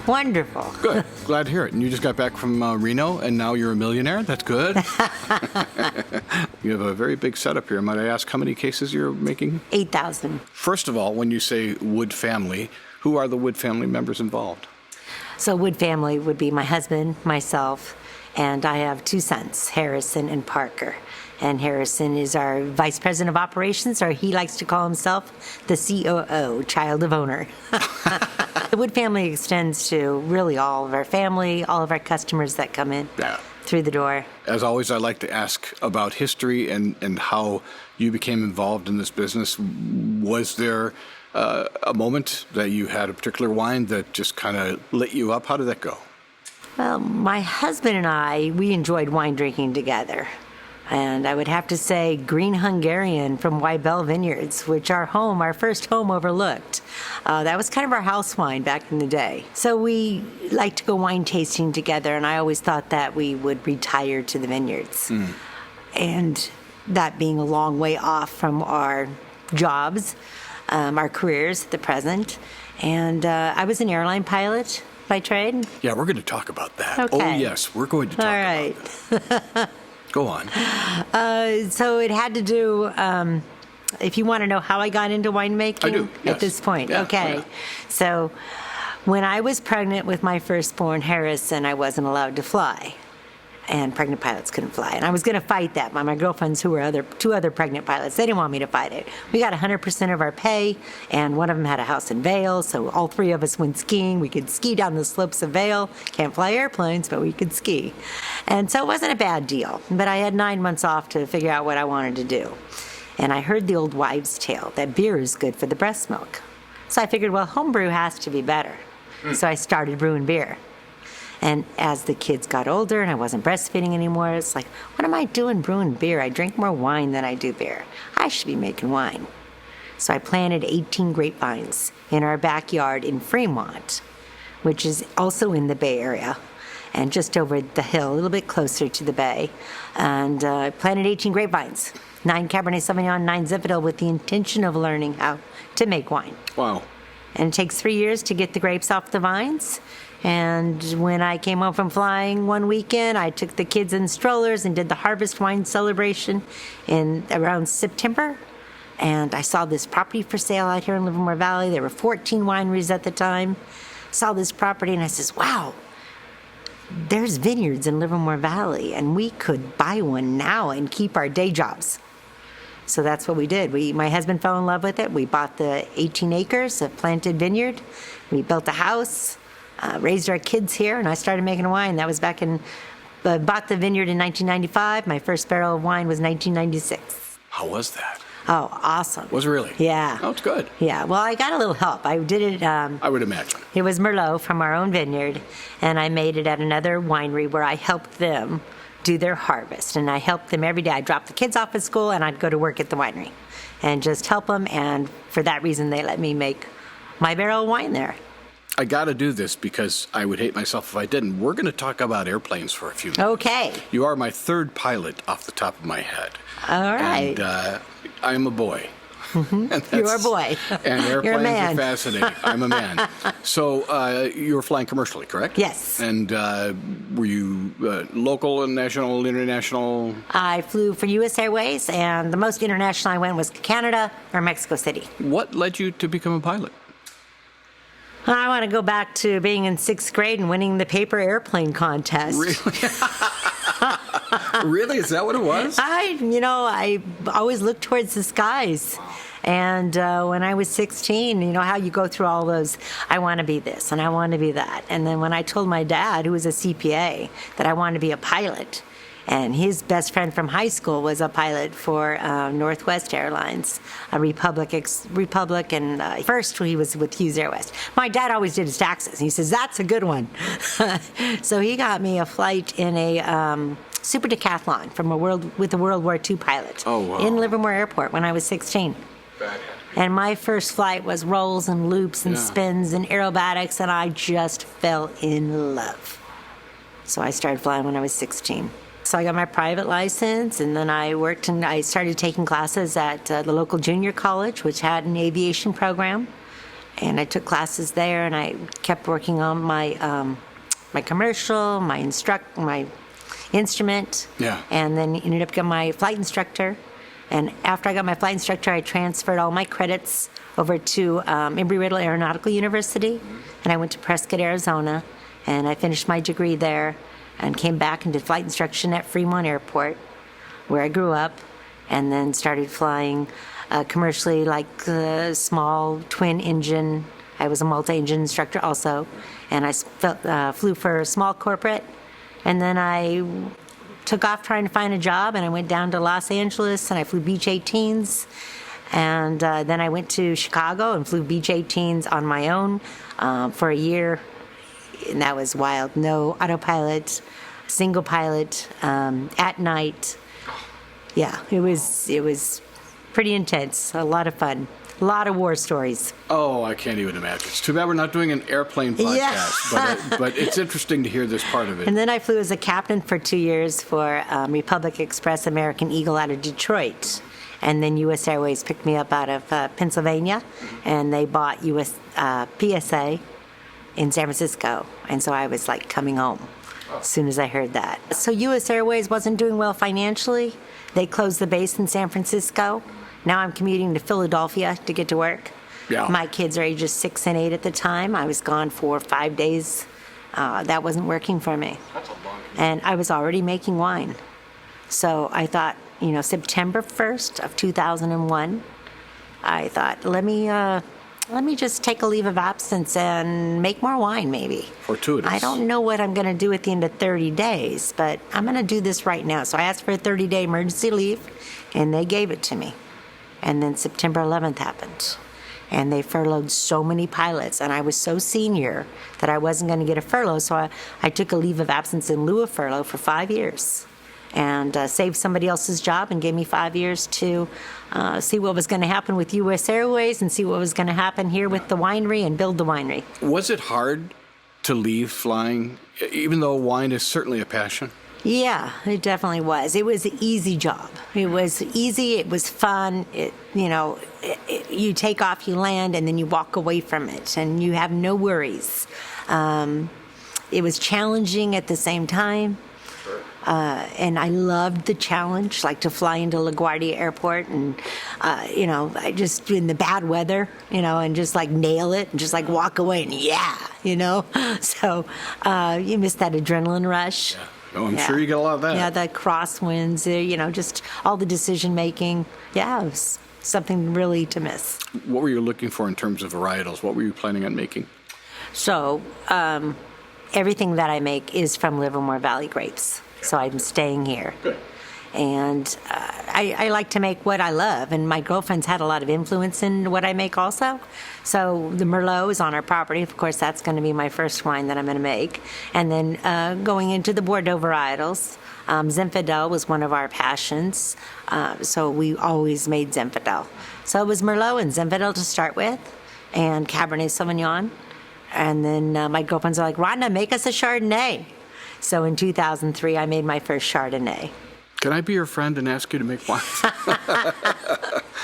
Wonderful. Good. Glad to hear it. And you just got back from Reno, and now you're a millionaire? That's good. You have a very big setup here. Might I ask how many cases you're making? 8,000. First of all, when you say Wood family, who are the Wood family members involved? So Wood family would be my husband, myself, and I have 2 sons, Harrison and Parker. And Harrison is our vice president of operations, or he likes to call himself the COO, child of owner. The Wood family extends to really all of our family, all of our customers that come in through the door. As always, I like to ask about history and how you became involved in this business. Was there a moment that you had a particular wine that just kind of lit you up? How did that go? Well, my husband and I, we enjoyed wine drinking together. And I would have to say Green Hungarian from Winemaker Vineyards, which our first home overlooked. That was kind of our house wine back in the day. So we liked to go wine tasting together, and I always thought that we would retire to the vineyards. And that being a long way off from our jobs, our careers at the present. And I was an airline pilot by trade. Yeah, we're going to talk about that. Okay. Oh, yes, we're going to talk about that. Go on. So it had to do, if you want to know how I got into winemaking I do, yes. at this point. Yeah, Okay. oh, yeah. So when I was pregnant with my firstborn, Harrison, I wasn't allowed to fly. And pregnant pilots couldn't fly. And I was going to fight that. My girlfriends, who were 2 other pregnant pilots, they didn't want me to fight it. We got 100% of our pay, and one of them had a house in Vail, so all 3 of us went skiing. We could ski down the slopes of Vail. Can't fly airplanes, but we could ski. And so it wasn't a bad deal. But I had 9 months off to figure out what I wanted to do. And I heard the old wives' tale that beer is good for the breast milk. So I figured, well, homebrew has to be better. So I started brewing beer. And as the kids got older and I wasn't breastfeeding anymore, it's like, what am I doing brewing beer? I drink more wine than I do beer. I should be making wine. So I planted 18 grapevines in our backyard in Fremont, which is also in the Bay Area, and just over the hill, a little bit closer to the bay. And I planted 18 grapevines, 9 Cabernet Sauvignon, 9 Zinfandel, with the intention of learning how to make wine. Wow. And it takes 3 years to get the grapes off the vines. And when I came home from flying one weekend, I took the kids in strollers and did the harvest wine celebration in around September. And I saw this property for sale out here in Livermore Valley. There were 14 wineries at the time. Saw this property and I says, wow, there's vineyards in Livermore Valley and we could buy one now and keep our day jobs. So that's what we did. My husband fell in love with it. We bought the 18 acres of planted vineyard. We built a house. Raised our kids here, and I started making wine. That was back in, bought the vineyard in 1995. My first barrel of wine was 1996. How was that? Oh, awesome. Was it really? Yeah. Oh, it's good. Yeah, well, I got a little help. I did it. I would imagine. It was Merlot from our own vineyard, and I made it at another winery where I helped them do their harvest. And I helped them every day. I'd drop the kids off at school, and I'd go to work at the winery and just help them. And for that reason, they let me make my barrel of wine there. I got to do this because I would hate myself if I didn't. We're going to talk about airplanes for a few minutes. Okay. You are my 3rd pilot off the top of my head. All right. And I am a boy. Mm-hmm. You're a boy. And airplanes You're a man. are fascinating. I'm a man. So you were flying commercially, correct? Yes. And were you local and national, international? I flew for U.S. Airways, and the most international I went was Canada or Mexico City. What led you to become a pilot? I want to go back to being in 6th grade and winning the paper airplane contest. Really? Really? Is that what it was? I always looked towards the skies. And when I was 16, you know how you go through all those, I want to be this and I want to be that. And then when I told my dad, who was a CPA, that I wanted to be a pilot, and his best friend from high school was a pilot for Northwest Airlines, a Republic, and first he was with Hughes Air West. My dad always did his taxes. He says, that's a good one. So he got me a flight in a super decathlon with a World War II pilot in Livermore Airport when I was 16. And my first flight was rolls and loops and spins and aerobatics, and I just fell in love. So I started flying when I was 16. So I got my private license, and then I worked and I started taking classes at the local junior college, which had an aviation program. And I took classes there, and I kept working on my commercial, my instrument. Yeah. And then ended up getting my flight instructor. And after I got my flight instructor, I transferred all my credits over to Embry-Riddle Aeronautical University, and I went to Prescott, Arizona, and I finished my degree there, and came back and did flight instruction at Fremont Airport, where I grew up, and then started flying commercially, like small twin engine. I was a multi-engine instructor also, and I flew for a small corporate, and then I took off trying to find a job, and I went down to Los Angeles, and I flew Beech 18s, and then I went to Chicago and flew Beech 18s on my own for a year, and that was wild. No autopilot, single pilot, at night. Yeah, it was pretty intense, a lot of fun. A lot of war stories. Oh, I can't even imagine. It's too bad we're not doing an airplane podcast, Yeah. but it's interesting to hear this part of it. And then I flew as a captain for 2 years for Republic Express American Eagle out of Detroit. And then U.S. Airways picked me up out of Pennsylvania, and they bought PSA in San Francisco. And so I was like coming home as soon as I heard that. So U.S. Airways wasn't doing well financially. They closed the base in San Francisco. Now I'm commuting to Philadelphia to get to work. Yeah. My kids are ages 6 and 8 at the time. I was gone for 5 days. That wasn't working for me. That's a long And I was already making wine. So I thought, September 1st of 2001, I thought, let me just take a leave of absence and make more wine, maybe. Fortuitous. I don't know what I'm going to do at the end of 30 days, but I'm going to do this right now. So I asked for a 30-day emergency leave, and they gave it to me. And then September 11th happened. And they furloughed so many pilots, and I was so senior that I wasn't going to get a furlough, so I took a leave of absence in lieu of furlough for 5 years and saved somebody else's job and gave me 5 years to see what was going to happen with U.S. Airways and see what was going to happen here with the winery and build the winery. Was it hard to leave flying, even though wine is certainly a passion? Yeah, it definitely was. It was an easy job. It was easy. It was fun. You take off, you land, and then you walk away from it, and you have no worries. It was challenging at the same time. And I loved the challenge, like to fly into LaGuardia Airport and, I just in the bad weather, and just like nail it and just like walk away and So you miss that adrenaline rush. Yeah. Oh, I'm sure you get a lot of that. Yeah, the crosswinds, just all the decision making. Yeah, it was something really to miss. What were you looking for in terms of varietals? What were you planning on making? So everything that I make is from Livermore Valley grapes. So I'm staying here. Good. And I like to make what I love, and my girlfriend's had a lot of influence in what I make also. So the Merlot is on our property. Of course, that's going to be my first wine that I'm going to make. And then going into the Bordeaux varietals, Zinfandel was one of our passions, so we always made Zinfandel. So it was Merlot and Zinfandel to start with, and Cabernet Sauvignon. And then my girlfriends are like, Rhonda, make us a Chardonnay. So in 2003, I made my first Chardonnay. Can I be your friend and ask you to make wine?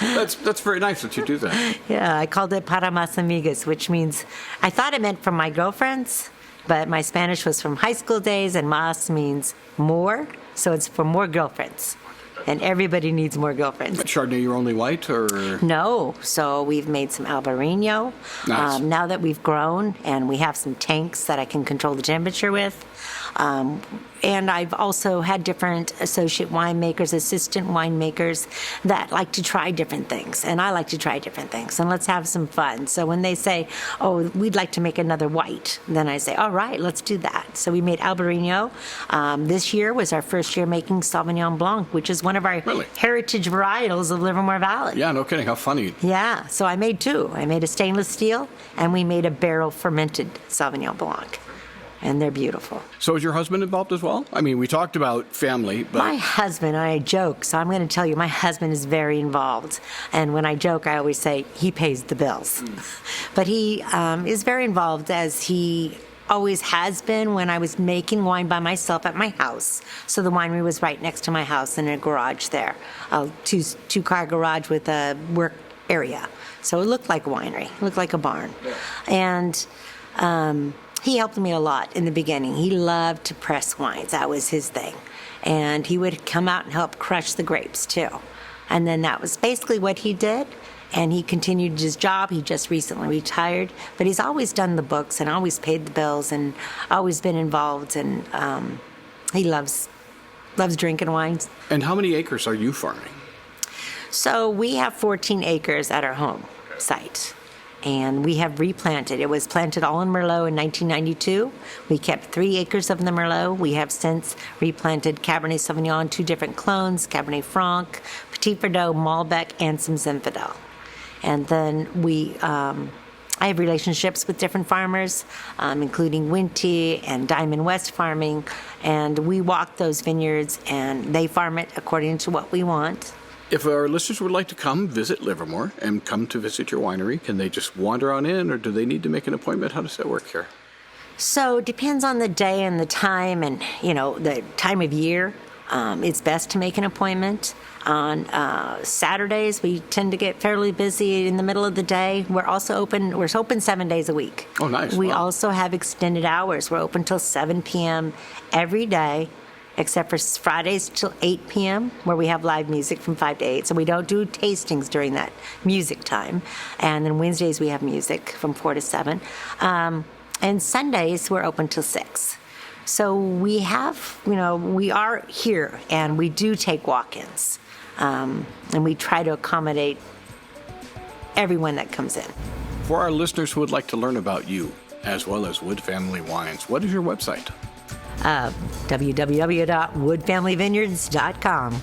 That's very nice that you do that. Yeah, I called it Para Más Amigas, which means, I thought it meant from my girlfriends, but my Spanish was from high school days, and más means more, so it's for more girlfriends. And everybody needs more girlfriends. Chardonnay, your only white, or? No, so we've made some Albarino. Nice. Now that we've grown and we have some tanks that I can control the temperature with. And I've also had different associate winemakers, assistant winemakers that like to try different things. And I like to try different things. And let's have some fun. So when they say, oh, we'd like to make another white, then I say, all right, let's do that. So we made Albarino. This year was our first year making Sauvignon Blanc, which is one of our heritage varietals of Livermore Valley. Yeah, no kidding. How funny. Yeah, so I made two. I made a stainless steel, and we made a barrel fermented Sauvignon Blanc. And they're beautiful. So is your husband involved as well? I mean, we talked about family, but... My husband, I joke, so I'm going to tell you, my husband is very involved. And when I joke, I always say he pays the bills. But he is very involved, as he always has been when I was making wine by myself at my house. So the winery was right next to my house in a garage there, a two-car garage with a work area. So it looked like a winery, it looked like a barn. And he helped me a lot in the beginning. He loved to press wines. That was his thing. And he would come out and help crush the grapes too. And then that was basically what he did. And he continued his job. He just recently retired. But he's always done the books and always paid the bills and always been involved. And he loves drinking wines. And how many acres are you farming? So we have 14 acres at our home site. And we have replanted. It was planted all in Merlot in 1992. We kept 3 acres of the Merlot. We have since replanted Cabernet Sauvignon, 2 different clones, Cabernet Franc, Petit Verdot, Malbec, and some Zinfandel. And then I have relationships with different farmers, including Winty and Diamond West Farming. And we walk those vineyards, and they farm it according to what we want. If our listeners would like to come visit Livermore and come to visit your winery, can they just wander on in, or do they need to make an appointment? How does that work here? So it depends on the day and the time and, the time of year. It's best to make an appointment. On Saturdays, we tend to get fairly busy in the middle of the day. We're open 7 days a week. Oh, nice. We Wow. also have extended hours. We're open till 7 p.m. every day, except for Fridays till 8 p.m., where we have live music from 5 to 8. So we don't do tastings during that music time. And then Wednesdays, we have music from 4 to 7. And Sundays, we're open till 6. So we have, we are here, and we do take walk-ins. And we try to accommodate everyone that comes in. For our listeners who would like to learn about you, as well as Wood Family Wines, what is your website? www.woodfamilyvineyards.com.